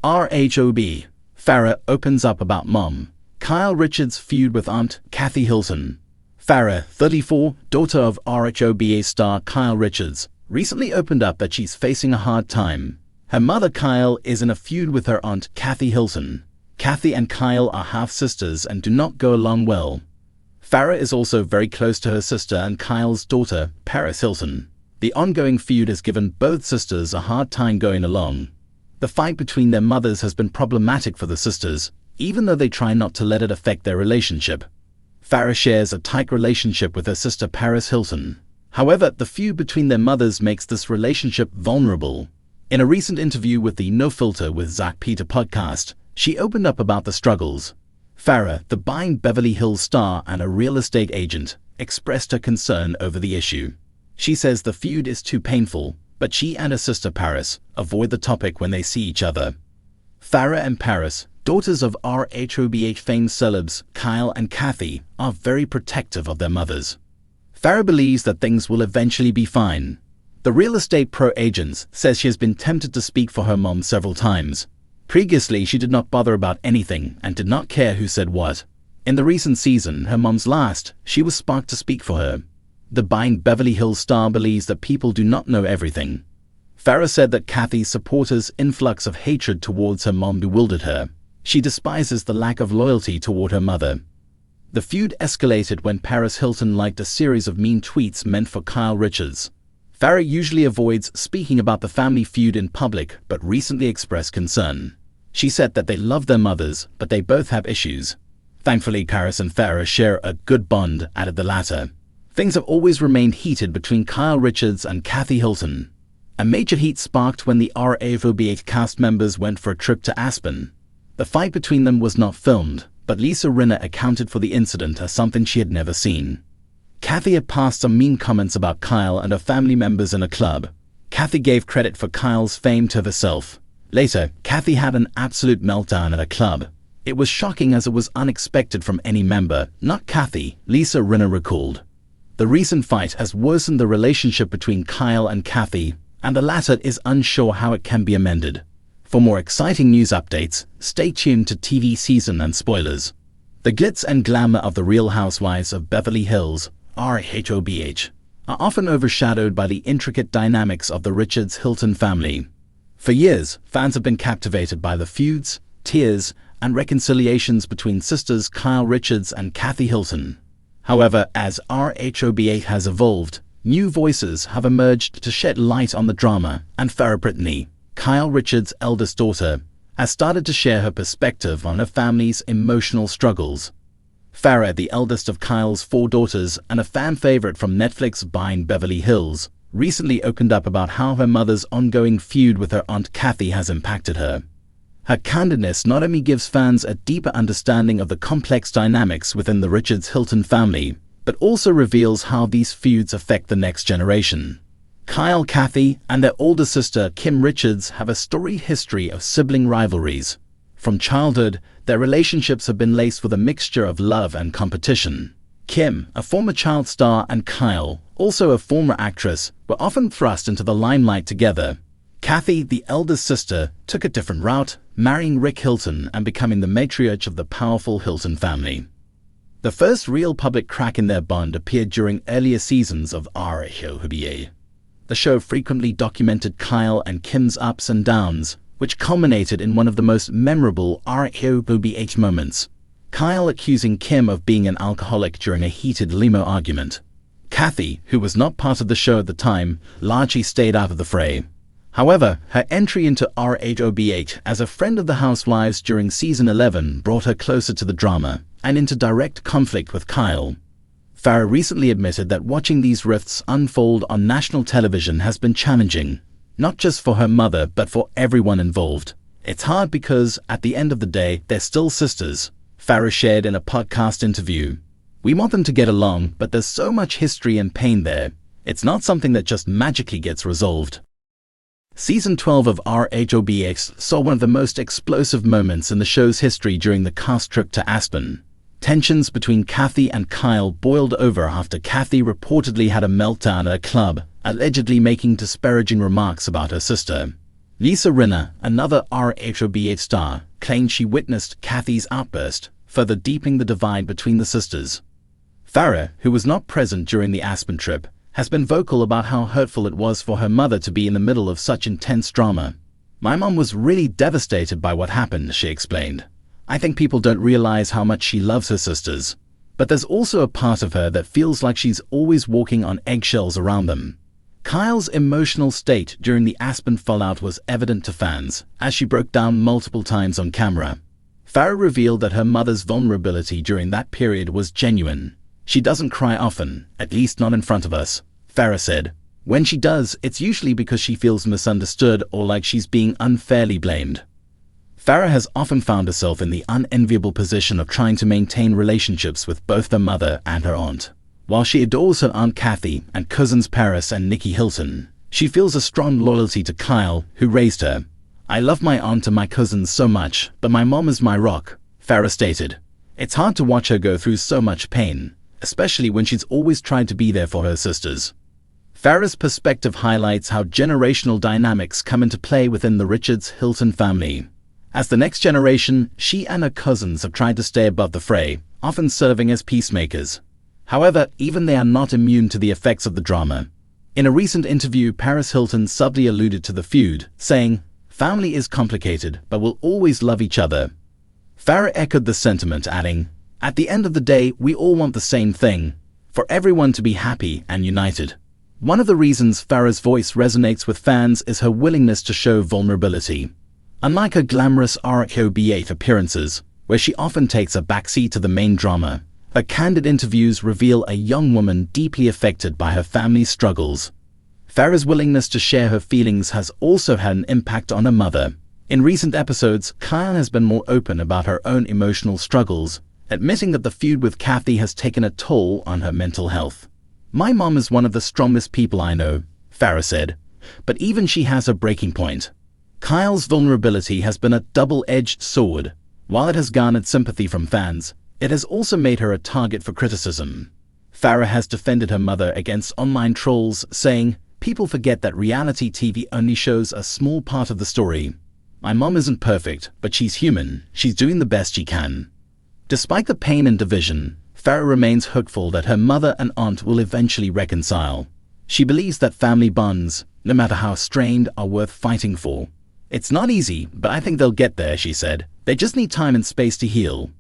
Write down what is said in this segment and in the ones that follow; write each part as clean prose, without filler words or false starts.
RHOBH. Farrah opens up about mom. Kyle Richards' feud with Aunt Kathy Hilton. Farrah, 34, daughter of RHOBH star Kyle Richards, recently opened up that she's facing a hard time. Her mother Kyle is in a feud with her aunt Kathy Hilton. Kathy and Kyle are half-sisters and do not go along well. Farrah is also very close to her sister and Kyle's daughter, Paris Hilton. The ongoing feud has given both sisters a hard time going along. The fight between their mothers has been problematic for the sisters, even though they try not to let it affect their relationship. Farrah shares a tight relationship with her sister Paris Hilton. However, the feud between their mothers makes this relationship vulnerable. In a recent interview with the No Filter with Zach Peter podcast, she opened up about the struggles. Farrah, the buying Beverly Hills star and a real estate agent, expressed her concern over the issue. She says the feud is too painful, but she and her sister Paris avoid the topic when they see each other. Farrah and Paris, daughters of RHOBH famed celebs Kyle and Kathy, are very protective of their mothers. Farrah believes that things will eventually be fine. The real estate pro agent says she has been tempted to speak for her mom several times. Previously, she did not bother about anything and did not care who said what. In the recent season, her mom's last, she was sparked to speak for her. The buying Beverly Hills star believes that people do not know everything. Farrah said that Kathy's supporters' influx of hatred towards her mom bewildered her. She despises the lack of loyalty toward her mother. The feud escalated when Paris Hilton liked a series of mean tweets meant for Kyle Richards. Farrah usually avoids speaking about the family feud in public, but recently expressed concern. She said that they love their mothers, but they both have issues. Thankfully, Paris and Farrah share a good bond, added the latter. Things have always remained heated between Kyle Richards and Kathy Hilton. A major heat sparked when the RHOBH cast members went for a trip to Aspen. The fight between them was not filmed, but Lisa Vanderpump accounted for the incident as something she had never seen. Kathy had passed some mean comments about Kyle and her family members in a club. Kathy gave credit for Kyle's fame to herself. Later, Kathy had an absolute meltdown at a club. It was shocking as it was unexpected from any member, not Kathy, Lisa Vanderpump recalled. The recent fight has worsened the relationship between Kyle and Kathy, and the latter is unsure how it can be amended. For more exciting news updates, stay tuned to TV season and spoilers. The glitz and glamour of the Real Housewives of Beverly Hills, RHOBH, are often overshadowed by the intricate dynamics of the Richards-Hilton family. For years, fans have been captivated by the feuds, tears, and reconciliations between sisters Kyle Richards and Kathy Hilton. However, as RHOBH has evolved, new voices have emerged to shed light on the drama, and Farrah Brittany, Kyle Richards' eldest daughter, has started to share her perspective on her family's emotional struggles. Farrah, the eldest of Kyle's 4 daughters and a fan favorite from Netflix buying Beverly Hills, recently opened up about how her mother's ongoing feud with her aunt Kathy has impacted her. Her candidness not only gives fans a deeper understanding of the complex dynamics within the Richards-Hilton family, but also reveals how these feuds affect the next generation. Kyle, Kathy, and their older sister Kim Richards have a storied history of sibling rivalries. From childhood, their relationships have been laced with a mixture of love and competition. Kim, a former child star, and Kyle, also a former actress, were often thrust into the limelight together. Kathy, the eldest sister, took a different route, marrying Rick Hilton and becoming the matriarch of the powerful Hilton family. The first real public crack in their bond appeared during earlier seasons of RHOBH. The show frequently documented Kyle and Kim's ups and downs, which culminated in one of the most memorable RHOBH moments. Kyle accusing Kim of being an alcoholic during a heated limo argument. Kathy, who was not part of the show at the time, largely stayed out of the fray. However, her entry into RHOBH as a friend of the housewives during season 11 brought her closer to the drama and into direct conflict with Kyle. Farrah recently admitted that watching these rifts unfold on national television has been challenging, not just for her mother but for everyone involved. It's hard because, at the end of the day, they're still sisters, Farrah shared in a podcast interview. We want them to get along, but there's so much history and pain there. It's not something that just magically gets resolved. Season 12 of RHOBH saw one of the most explosive moments in the show's history during the cast trip to Aspen. Tensions between Kathy and Kyle boiled over after Kathy reportedly had a meltdown at a club, allegedly making disparaging remarks about her sister. Lisa Rinna, another RHOBH star, claimed she witnessed Kathy's outburst, further deepening the divide between the sisters. Farrah, who was not present during the Aspen trip, has been vocal about how hurtful it was for her mother to be in the middle of such intense drama. "My mom was really devastated by what happened," she explained. "I think people don't realize how much she loves her sisters. But there's also a part of her that feels like she's always walking on eggshells around them." Kyle's emotional state during the Aspen fallout was evident to fans, as she broke down multiple times on camera. Farrah revealed that her mother's vulnerability during that period was genuine. "She doesn't cry often, at least not in front of us," Farrah said. "When she does, it's usually because she feels misunderstood or like she's being unfairly blamed." Farrah has often found herself in the unenviable position of trying to maintain relationships with both her mother and her aunt. While she adores her Aunt Kathy and cousins Paris and Nikki Hilton, she feels a strong loyalty to Kyle, who raised her. "I love my aunt and my cousins so much, but my mom is my rock," Farrah stated. "It's hard to watch her go through so much pain, especially when she's always tried to be there for her sisters." Farrah's perspective highlights how generational dynamics come into play within the Richards-Hilton family. As the next generation, she and her cousins have tried to stay above the fray, often serving as peacemakers. However, even they are not immune to the effects of the drama. In a recent interview, Paris Hilton subtly alluded to the feud, saying, "Family is complicated, but we'll always love each other." Farrah echoed the sentiment, adding, "At the end of the day, we all want the same thing, for everyone to be happy and united." One of the reasons Farrah's voice resonates with fans is her willingness to show vulnerability. Unlike her glamorous RHOBH appearances, where she often takes a backseat to the main drama, her candid interviews reveal a young woman deeply affected by her family's struggles. Farrah's willingness to share her feelings has also had an impact on her mother. In recent episodes, Kyle has been more open about her own emotional struggles, admitting that the feud with Kathy has taken a toll on her mental health. "My mom is one of the strongest people I know," Farrah said, "but even she has a breaking point." Kyle's vulnerability has been a double-edged sword. While it has garnered sympathy from fans, it has also made her a target for criticism. Farrah has defended her mother against online trolls, saying, "People forget that reality TV only shows a small part of the story. My mom isn't perfect, but she's human. She's doing the best she can." Despite the pain and division, Farrah remains hopeful that her mother and aunt will eventually reconcile. She believes that family bonds, no matter how strained, are worth fighting for. "It's not easy, but I think they'll get there," she said. "They just need time and space to heal."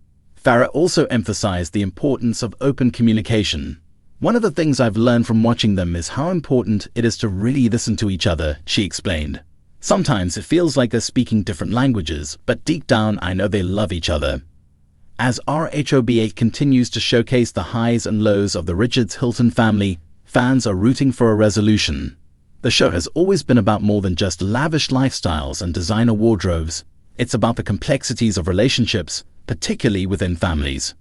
Farrah also emphasized the importance of open communication. "One of the things I've learned from watching them is how important it is to really listen to each other," she explained. "Sometimes it feels like they're speaking different languages, but deep down I know they love each other." As RHOBH continues to showcase the highs and lows of the Richards-Hilton family, fans are rooting for a resolution. The show has always been about more than just lavish lifestyles and designer wardrobes. It's about the complexities of relationships, particularly within families.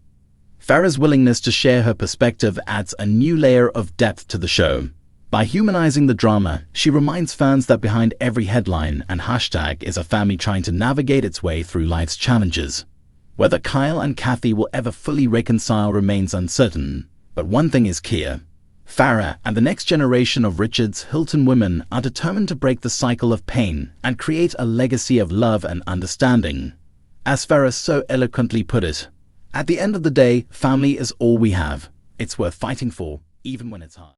Farrah's willingness to share her perspective adds a new layer of depth to the show. By humanizing the drama, she reminds fans that behind every headline and hashtag is a family trying to navigate its way through life's challenges. Whether Kyle and Kathy will ever fully reconcile remains uncertain, but one thing is clear. Farrah and the next generation of Richards-Hilton women are determined to break the cycle of pain and create a legacy of love and understanding. As Farrah so eloquently put it, "At the end of the day, family is all we have. It's worth fighting for, even when it's hard."